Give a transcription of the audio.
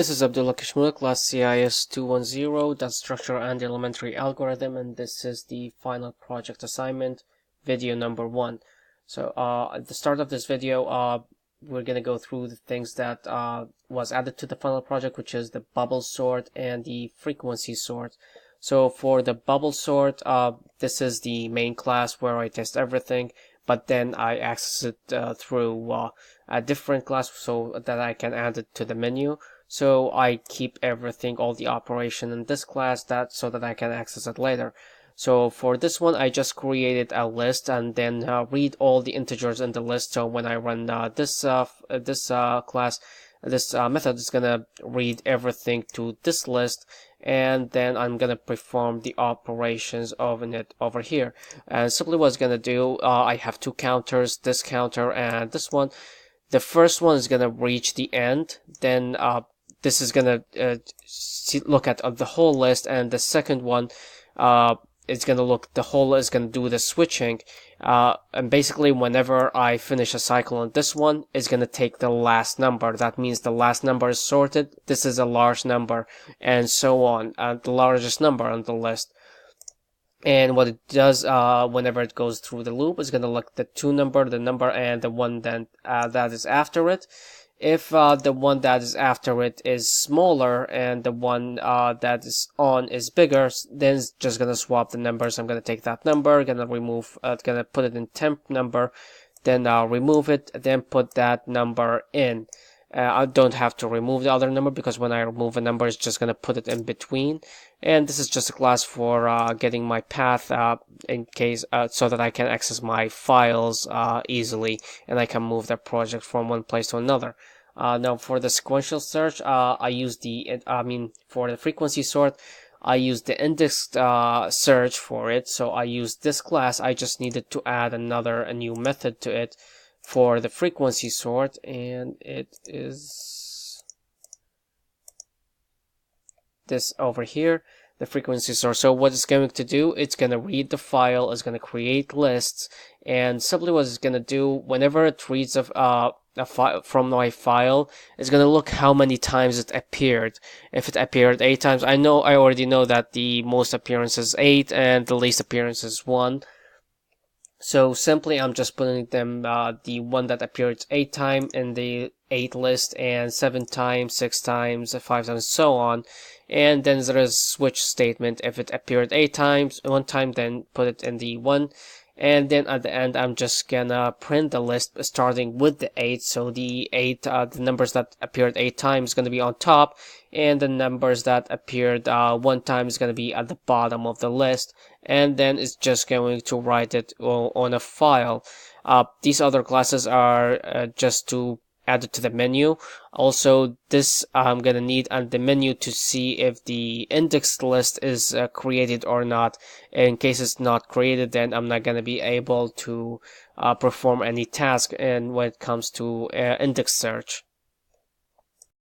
This is Abdullah Kishmul, class CIS210, that's structure and elementary algorithm, and this is the final project assignment, video number 1. So at the start of this video, we're going to go through the things that was added to the final project, which is the bubble sort and the frequency sort. So for the bubble sort, this is the main class where I test everything, but then I access it through a different class so that I can add it to the menu. So I keep everything, all the operation in this class so that I can access it later. So for this one, I just created a list and then read all the integers in the list. So when I run this class, this method is gonna read everything to this list, and then I'm gonna perform the operations of it over here. And simply what it's gonna do, I have two counters, this counter and this one. The first one is gonna reach the end, then this is gonna look at the whole list, and the second one is gonna look, the whole is gonna do the switching, and basically whenever I finish a cycle on this one, it's gonna take the last number. That means the last number is sorted, this is a large number, and so on, the largest number on the list. And what it does whenever it goes through the loop is going to look the the number and the one that is after it. If the one that is after it is smaller and the one that is on is bigger, then it's just going to swap the numbers. I'm going to take that number, going to put it in temp number, then remove it, then put that number in. I don't have to remove the other number because when I remove a number, it's just going to put it in between. And this is just a class for getting my path in case so that I can access my files easily, and I can move the project from one place to another. Now for the sequential search, for the frequency sort, I use the indexed search for it. So I use this class. I just needed to add a new method to it for the frequency sort, and it is this over here, the frequency sort. So what it's going to do, it's going to read the file, it's going to create lists, and simply what it's going to do, whenever it reads a file from my file, it's going to look how many times it appeared. If it appeared 8 times, I already know that the most appearance is 8 and the least appearance is 1. So simply I'm just putting them the one that appeared 8 times in the 8 list, and 7 times, 6 times, 5 times, so on. And then there is switch statement. If it appeared 8 times, 1 time, then put it in the 1. And then at the end, I'm just gonna print the list starting with the 8. So the numbers that appeared 8 times is gonna be on top, and the numbers that appeared 1 time is gonna be at the bottom of the list. And then it's just going to write it on a file. These other classes are just to add it to the menu. Also, this I'm gonna need on the menu to see if the indexed list is created or not. In case it's not created, then I'm not gonna be able to perform any task when it comes to index search.